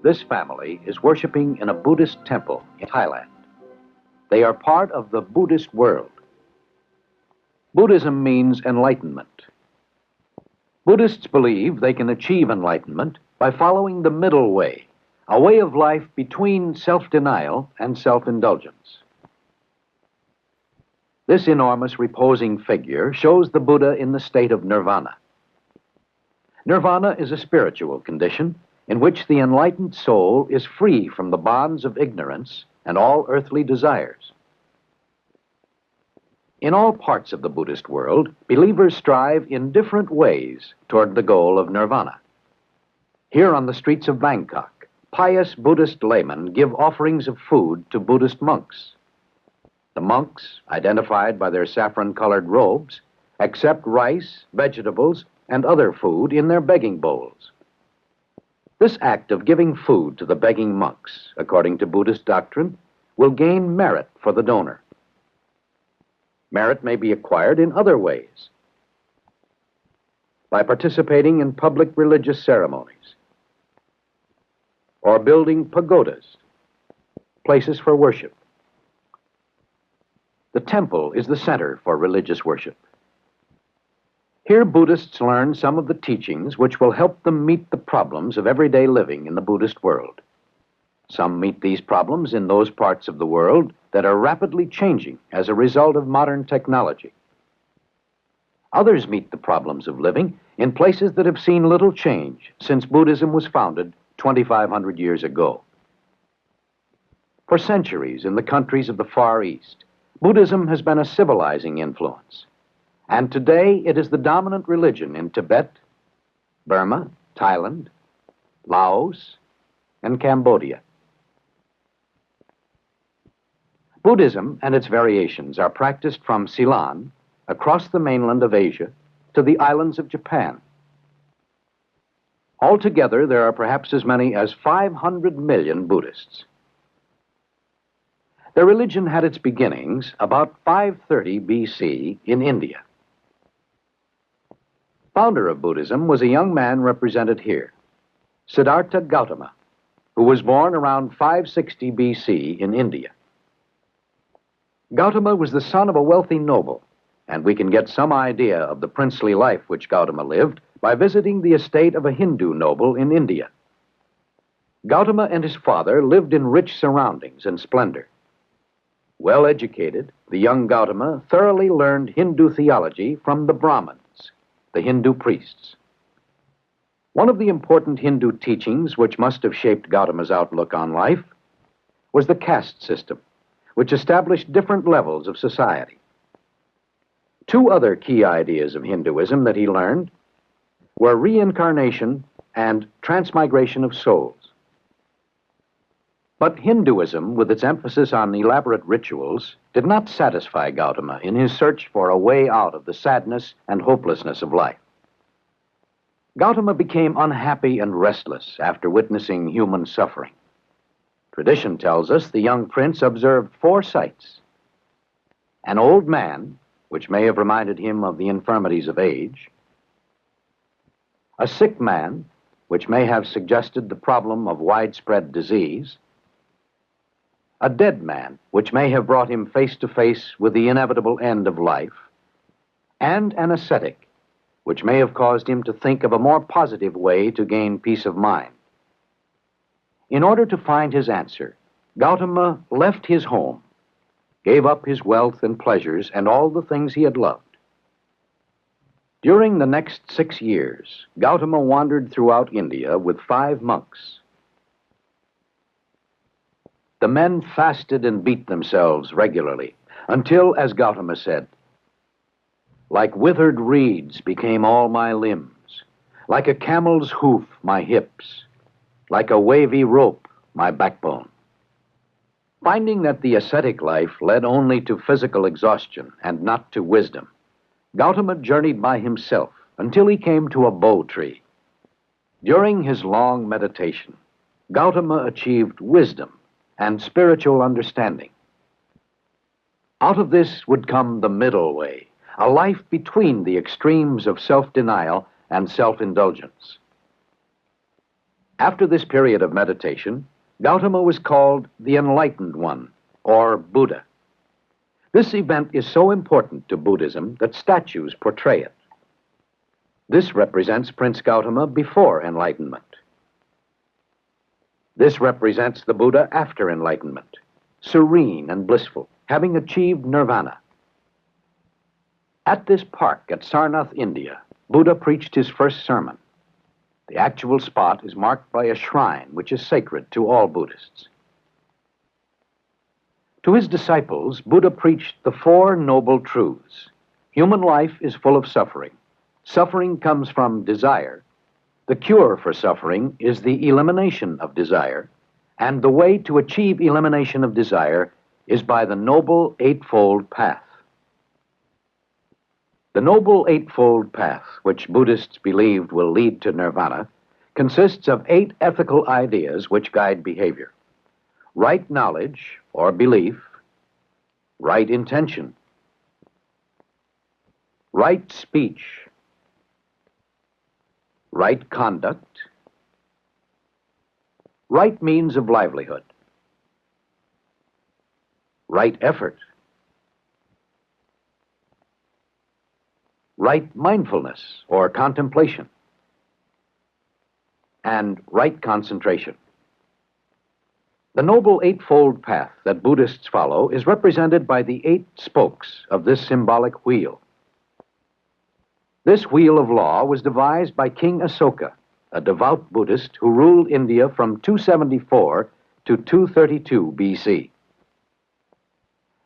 This family is worshiping in a Buddhist temple in Thailand. They are part of the Buddhist world. Buddhism means enlightenment. Buddhists believe they can achieve enlightenment by following the middle way, a way of life between self-denial and self-indulgence. This enormous reposing figure shows the Buddha in the state of nirvana. Nirvana is a spiritual condition in which the enlightened soul is free from the bonds of ignorance and all earthly desires. In all parts of the Buddhist world, believers strive in different ways toward the goal of nirvana. Here on the streets of Bangkok, pious Buddhist laymen give offerings of food to Buddhist monks. The monks, identified by their saffron-colored robes, accept rice, vegetables, and other food in their begging bowls. This act of giving food to the begging monks, according to Buddhist doctrine, will gain merit for the donor. Merit may be acquired in other ways. By participating in public religious ceremonies, or building pagodas, places for worship. The temple is the center for religious worship. Here, Buddhists learn some of the teachings which will help them meet the problems of everyday living in the Buddhist world. Some meet these problems in those parts of the world that are rapidly changing as a result of modern technology. Others meet the problems of living in places that have seen little change since Buddhism was founded 2,500 years ago. For centuries in the countries of the Far East, Buddhism has been a civilizing influence. And today it is the dominant religion in Tibet, Burma, Thailand, Laos, and Cambodia. Buddhism and its variations are practiced from Ceylon, across the mainland of Asia, to the islands of Japan. Altogether, there are perhaps as many as 500 million Buddhists. Their religion had its beginnings about 530 BC in India. Founder of Buddhism was a young man represented here, Siddhartha Gautama, who was born around 560 BC in India. Gautama was the son of a wealthy noble, and we can get some idea of the princely life which Gautama lived by visiting the estate of a Hindu noble in India. Gautama and his father lived in rich surroundings and splendor. Well educated, the young Gautama thoroughly learned Hindu theology from the Brahmins, the Hindu priests. One of the important Hindu teachings which must have shaped Gautama's outlook on life was the caste system, which established different levels of society. Two other key ideas of Hinduism that he learned were reincarnation and transmigration of souls. But Hinduism, with its emphasis on elaborate rituals, did not satisfy Gautama in his search for a way out of the sadness and hopelessness of life. Gautama became unhappy and restless after witnessing human suffering. Tradition tells us the young prince observed 4 sights: an old man, which may have reminded him of the infirmities of age; a sick man, which may have suggested the problem of widespread disease; a dead man, which may have brought him face to face with the inevitable end of life; and an ascetic, which may have caused him to think of a more positive way to gain peace of mind. In order to find his answer, Gautama left his home, gave up his wealth and pleasures and all the things he had loved. During the next 6 years, Gautama wandered throughout India with 5 monks. The men fasted and beat themselves regularly until, as Gautama said, "Like withered reeds became all my limbs, like a camel's hoof my hips, like a wavy rope my backbone." Finding that the ascetic life led only to physical exhaustion and not to wisdom, Gautama journeyed by himself until he came to a bo tree. During his long meditation, Gautama achieved wisdom and spiritual understanding. Out of this would come the middle way, a life between the extremes of self-denial and self-indulgence. After this period of meditation, Gautama was called the Enlightened One, or Buddha. This event is so important to Buddhism that statues portray it. This represents Prince Gautama before enlightenment. This represents the Buddha after enlightenment, serene and blissful, having achieved nirvana. At this park at Sarnath, India, Buddha preached his first sermon. The actual spot is marked by a shrine which is sacred to all Buddhists. To his disciples, Buddha preached the four noble truths. Human life is full of suffering. Suffering comes from desire. The cure for suffering is the elimination of desire, and the way to achieve elimination of desire is by the Noble Eightfold Path. The Noble Eightfold Path, which Buddhists believed will lead to nirvana, consists of 8 ethical ideas which guide behavior: right knowledge or belief, right intention, right speech, right conduct, right means of livelihood, right effort, right mindfulness or contemplation, and right concentration. The Noble Eightfold Path that Buddhists follow is represented by the 8 spokes of this symbolic wheel. This wheel of law was devised by King Asoka, a devout Buddhist who ruled India from 274 to 232 BC.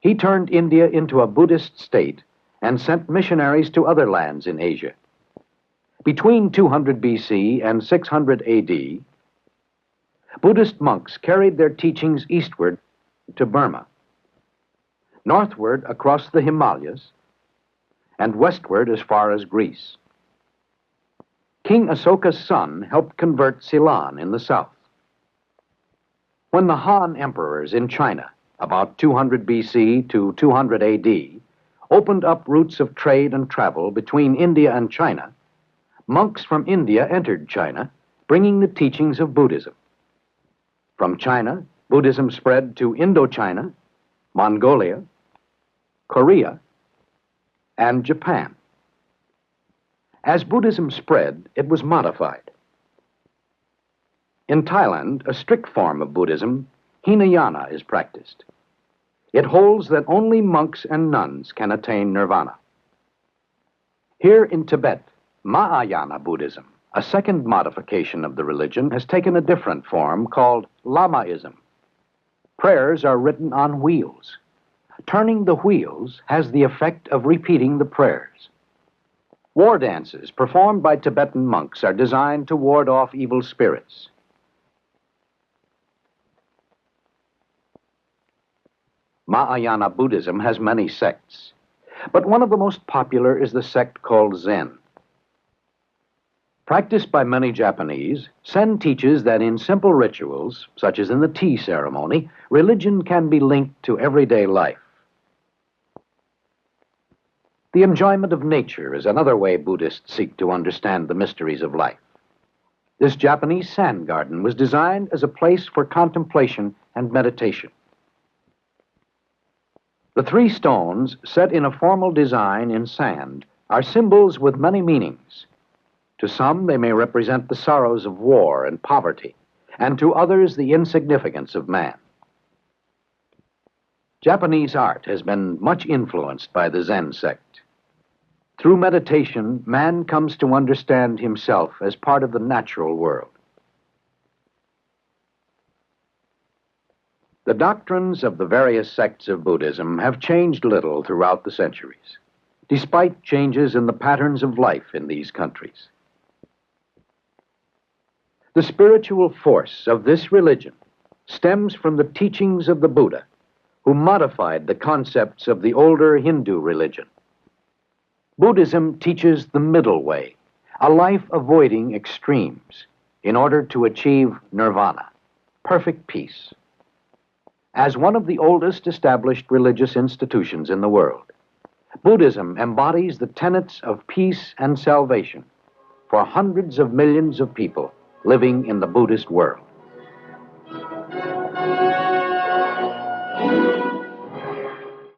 He turned India into a Buddhist state and sent missionaries to other lands in Asia. Between 200 BC and 600 AD, Buddhist monks carried their teachings eastward to Burma, northward across the Himalayas, and westward as far as Greece. King Asoka's son helped convert Ceylon in the south. When the Han emperors in China, about 200 BC to 200 AD, opened up routes of trade and travel between India and China, monks from India entered China, bringing the teachings of Buddhism. From China, Buddhism spread to Indochina, Mongolia, Korea, and Japan. As Buddhism spread, it was modified. In Thailand, a strict form of Buddhism, Hinayana, is practiced. It holds that only monks and nuns can attain nirvana. Here in Tibet, Mahayana Buddhism, a second modification of the religion, has taken a different form called Lamaism. Prayers are written on wheels. Turning the wheels has the effect of repeating the prayers. War dances performed by Tibetan monks are designed to ward off evil spirits. Mahayana Buddhism has many sects, but one of the most popular is the sect called Zen. Practiced by many Japanese, Zen teaches that in simple rituals, such as in the tea ceremony, religion can be linked to everyday life. The enjoyment of nature is another way Buddhists seek to understand the mysteries of life. This Japanese sand garden was designed as a place for contemplation and meditation. The 3 stones, set in a formal design in sand, are symbols with many meanings. To some, they may represent the sorrows of war and poverty, and to others, the insignificance of man. Japanese art has been much influenced by the Zen sect. Through meditation, man comes to understand himself as part of the natural world. The doctrines of the various sects of Buddhism have changed little throughout the centuries, despite changes in the patterns of life in these countries. The spiritual force of this religion stems from the teachings of the Buddha, who modified the concepts of the older Hindu religion. Buddhism teaches the middle way, a life avoiding extremes, in order to achieve nirvana, perfect peace. As one of the oldest established religious institutions in the world, Buddhism embodies the tenets of peace and salvation for hundreds of millions of people living in the Buddhist world.